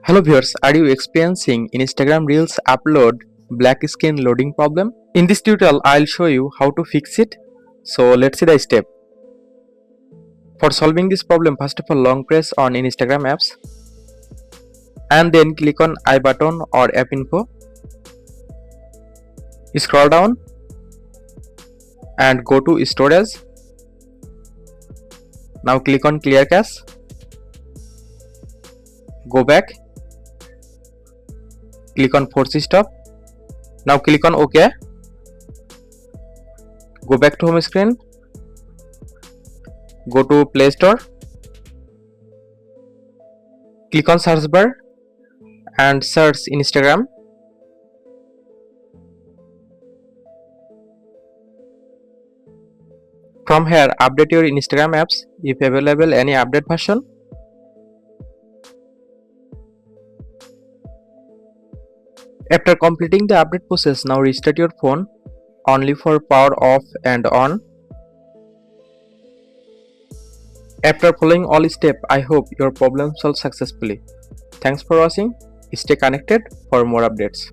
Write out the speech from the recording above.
Hello viewers, are you experiencing Instagram Reels upload black screen loading problem? In this tutorial, I'll show you how to fix it. So let's see the step. For solving this problem, first of all, long press on Instagram apps and then click on I button or app info. Scroll down and go to storage. Now click on clear cache. Go back. Click on force stop. Now click on OK. Go back to home screen. Go to Play Store. Click on search bar and search Instagram. From here, update your Instagram apps if available any update version. After completing the update process, now restart your phone only for power off and on. After following all steps, I hope your problem solved successfully. Thanks for watching. Stay connected for more updates.